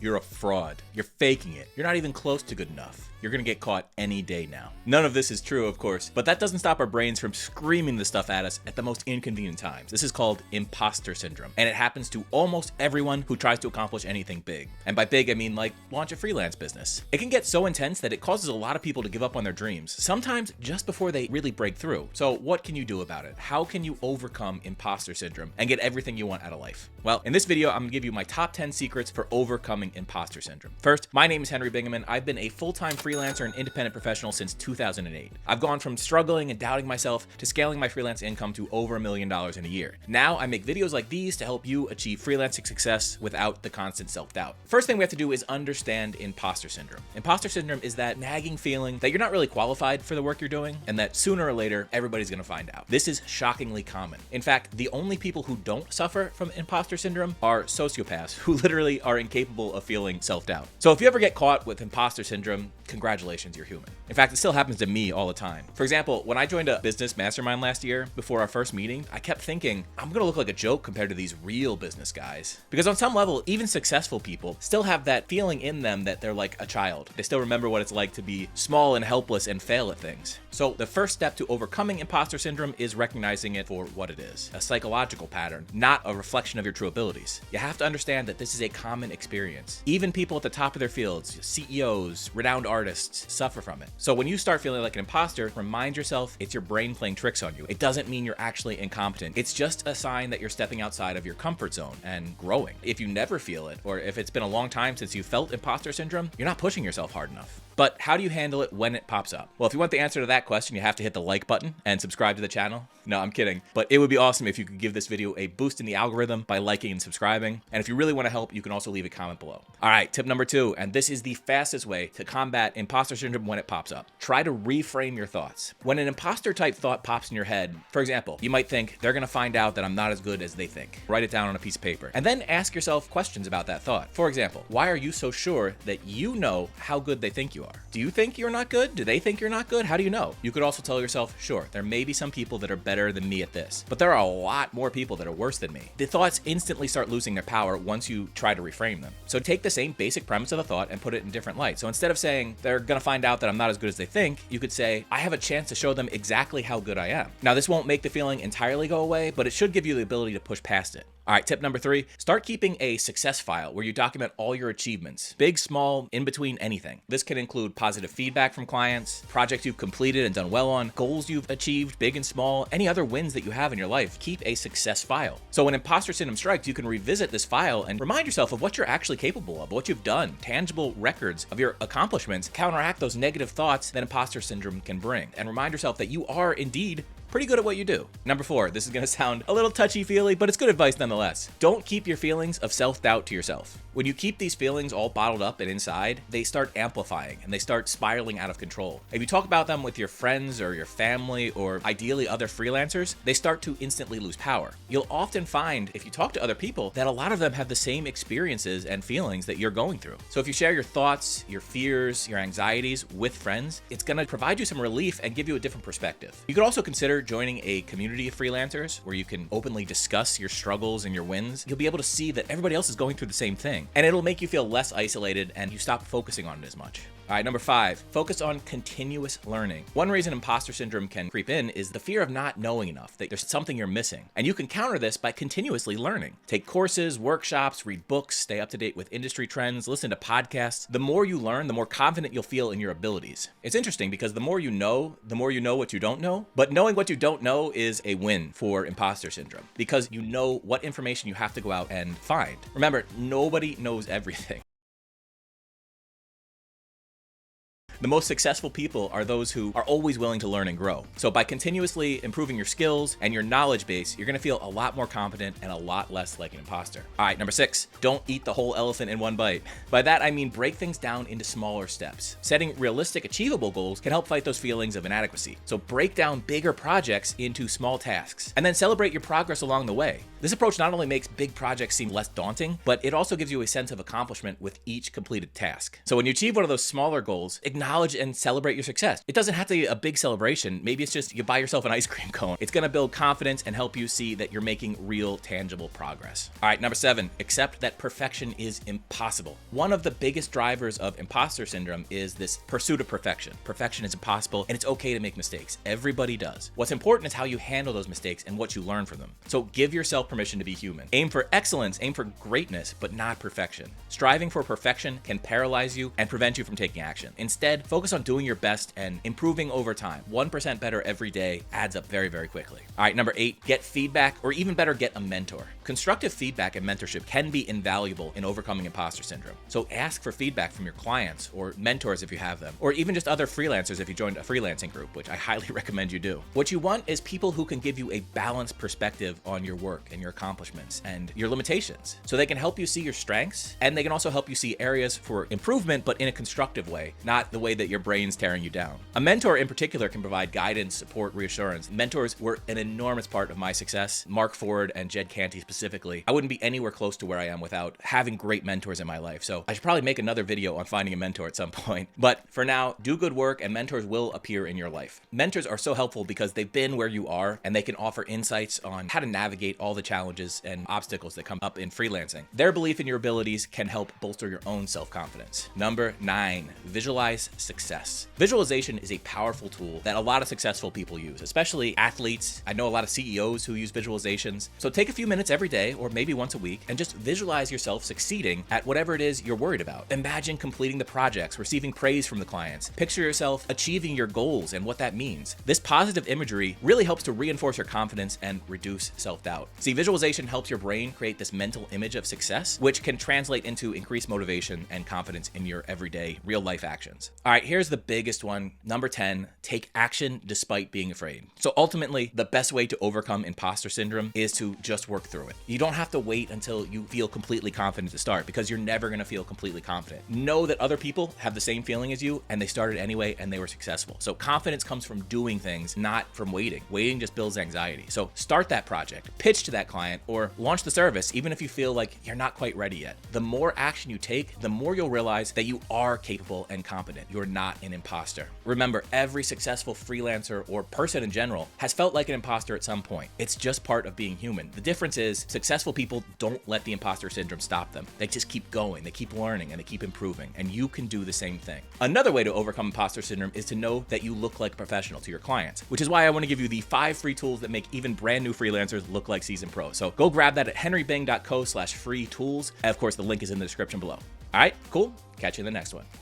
You're a fraud. You're faking it. You're not even close to good enough. You're gonna get caught any day now. None of this is true, of course, but that doesn't stop our brains from screaming this stuff at us at the most inconvenient times. This is called imposter syndrome, and it happens to almost everyone who tries to accomplish anything big. And by big, I mean like launch a freelance business. It can get so intense that it causes a lot of people to give up on their dreams, sometimes just before they really break through. So what can you do about it? How can you overcome imposter syndrome and get everything you want out of life? Well, in this video, I'm gonna give you my top 10 secrets for overcoming imposter syndrome. First, my name is Henry Bingaman. I've been a full-time freelancer and independent professional since 2008. I've gone from struggling and doubting myself to scaling my freelance income to over $1 million in a year. Now I make videos like these to help you achieve freelancing success without the constant self-doubt. First thing we have to do is understand imposter syndrome. Imposter syndrome is that nagging feeling that you're not really qualified for the work you're doing and that sooner or later everybody's gonna find out. This is shockingly common. In fact, the only people who don't suffer from imposter syndrome are sociopaths who literally are incapable of feeling self-doubt. So if you ever get caught with imposter syndrome, congratulations, you're human. In fact, it still happens to me all the time. For example, when I joined a business mastermind last year, before our first meeting, I kept thinking, I'm gonna look like a joke compared to these real business guys. Because on some level, even successful people still have that feeling in them that they're like a child. They still remember what it's like to be small and helpless and fail at things. So the first step to overcoming imposter syndrome is recognizing it for what it is, a psychological pattern, not a reflection of your true abilities. You have to understand that this is a common experience. Even people at the top of their fields, CEOs, renowned artists, suffer from it. So when you start feeling like an imposter, remind yourself it's your brain playing tricks on you. It doesn't mean you're actually incompetent. It's just a sign that you're stepping outside of your comfort zone and growing. If you never feel it, or if it's been a long time since you felt imposter syndrome, you're not pushing yourself hard enough. But how do you handle it when it pops up? Well, if you want the answer to that question, you have to hit the like button and subscribe to the channel. No, I'm kidding. But it would be awesome if you could give this video a boost in the algorithm by liking and subscribing. And if you really want to help, you can also leave a comment below. All right, tip number 2, and this is the fastest way to combat imposter syndrome when it pops up. Try to reframe your thoughts. When an imposter type thought pops in your head, for example, you might think they're gonna find out that I'm not as good as they think. Write it down on a piece of paper and then ask yourself questions about that thought. For example, why are you so sure that you know how good they think you are? Do you think you're not good? Do they think you're not good? How do you know? You could also tell yourself, sure, there may be some people that are better than me at this, but there are a lot more people that are worse than me. The thoughts instantly start losing their power once you try to reframe them. So take the same basic premise of the thought and put it in different light. So instead of saying they're gonna find out that I'm not as good as they think, you could say, I have a chance to show them exactly how good I am. Now, this won't make the feeling entirely go away, but it should give you the ability to push past it. All right, tip number 3, start keeping a success file where you document all your achievements, big, small, in between, anything. This can include positive feedback from clients, projects you've completed and done well on, goals you've achieved, big and small, any other wins that you have in your life. Keep a success file. So when imposter syndrome strikes, you can revisit this file and remind yourself of what you're actually capable of, what you've done, tangible records of your accomplishments, counteract those negative thoughts that imposter syndrome can bring, and remind yourself that you are indeed pretty good at what you do. Number 4, this is gonna sound a little touchy-feely, but it's good advice nonetheless. Don't keep your feelings of self-doubt to yourself. When you keep these feelings all bottled up and inside, they start amplifying and they start spiraling out of control. If you talk about them with your friends or your family or ideally other freelancers, they start to instantly lose power. You'll often find, if you talk to other people, that a lot of them have the same experiences and feelings that you're going through. So if you share your thoughts, your fears, your anxieties with friends, it's gonna provide you some relief and give you a different perspective. You could also consider joining a community of freelancers where you can openly discuss your struggles and your wins. You'll be able to see that everybody else is going through the same thing, and it'll make you feel less isolated and you stop focusing on it as much. All right, number 5, focus on continuous learning. One reason imposter syndrome can creep in is the fear of not knowing enough, that there's something you're missing. And you can counter this by continuously learning. Take courses, workshops, read books, stay up to date with industry trends, listen to podcasts. The more you learn, the more confident you'll feel in your abilities. It's interesting because the more you know what you don't know, but knowing what you don't know is a win for imposter syndrome because you know what information you have to go out and find. Remember, nobody knows everything. The most successful people are those who are always willing to learn and grow. So by continuously improving your skills and your knowledge base, you're gonna feel a lot more confident and a lot less like an imposter. All right, number 6, don't eat the whole elephant in one bite. By that, I mean break things down into smaller steps. Setting realistic, achievable goals can help fight those feelings of inadequacy. So break down bigger projects into small tasks and then celebrate your progress along the way. This approach not only makes big projects seem less daunting, but it also gives you a sense of accomplishment with each completed task. So when you achieve one of those smaller goals, acknowledge acknowledge and celebrate your success. It doesn't have to be a big celebration. Maybe it's just you buy yourself an ice cream cone. It's going to build confidence and help you see that you're making real, tangible progress. All right, number 7, accept that perfection is impossible. One of the biggest drivers of imposter syndrome is this pursuit of perfection. Perfection is impossible, and it's okay to make mistakes. Everybody does. What's important is how you handle those mistakes and what you learn from them. So give yourself permission to be human. Aim for excellence, aim for greatness, but not perfection. Striving for perfection can paralyze you and prevent you from taking action. Instead, focus on doing your best and improving over time. 1% better every day adds up very, very quickly. All right, number 8, get feedback, or even better, get a mentor. Constructive feedback and mentorship can be invaluable in overcoming imposter syndrome. So ask for feedback from your clients or mentors if you have them, or even just other freelancers if you joined a freelancing group, which I highly recommend you do. What you want is people who can give you a balanced perspective on your work and your accomplishments and your limitations. So they can help you see your strengths, and they can also help you see areas for improvement, but in a constructive way, not the way that your brain's tearing you down. A mentor in particular can provide guidance, support, reassurance. Mentors were an enormous part of my success. Mark Ford and Jed Canty specifically. I wouldn't be anywhere close to where I am without having great mentors in my life. So I should probably make another video on finding a mentor at some point. But for now, do good work and mentors will appear in your life. Mentors are so helpful because they've been where you are and they can offer insights on how to navigate all the challenges and obstacles that come up in freelancing. Their belief in your abilities can help bolster your own self-confidence. Number 9, visualize success. Visualization is a powerful tool that a lot of successful people use, especially athletes. I know a lot of CEOs who use visualizations. So take a few minutes every day or maybe once a week and just visualize yourself succeeding at whatever it is you're worried about. Imagine completing the projects, receiving praise from the clients. Picture yourself achieving your goals and what that means. This positive imagery really helps to reinforce your confidence and reduce self-doubt. See, visualization helps your brain create this mental image of success, which can translate into increased motivation and confidence in your everyday real life actions. All right, here's the biggest one. Number 10, take action despite being afraid. So ultimately, the best way to overcome imposter syndrome is to just work through it. You don't have to wait until you feel completely confident to start, because you're never going to feel completely confident. Know that other people have the same feeling as you and they started anyway and they were successful. So confidence comes from doing things, not from waiting. Waiting just builds anxiety. So start that project, pitch to that client, or launch the service, even if you feel like you're not quite ready yet. The more action you take, the more you'll realize that you are capable and competent. You're not an imposter. Remember, every successful freelancer or person in general has felt like an imposter at some point. It's just part of being human. The difference is successful people don't let the imposter syndrome stop them. They just keep going, they keep learning, and they keep improving. And you can do the same thing. Another way to overcome imposter syndrome is to know that you look like a professional to your clients, which is why I want to give you the 5 free tools that make even brand new freelancers look like seasoned pros. So go grab that at henrybang.co/free tools. And of course, the link is in the description below. All right, cool. Catch you in the next one.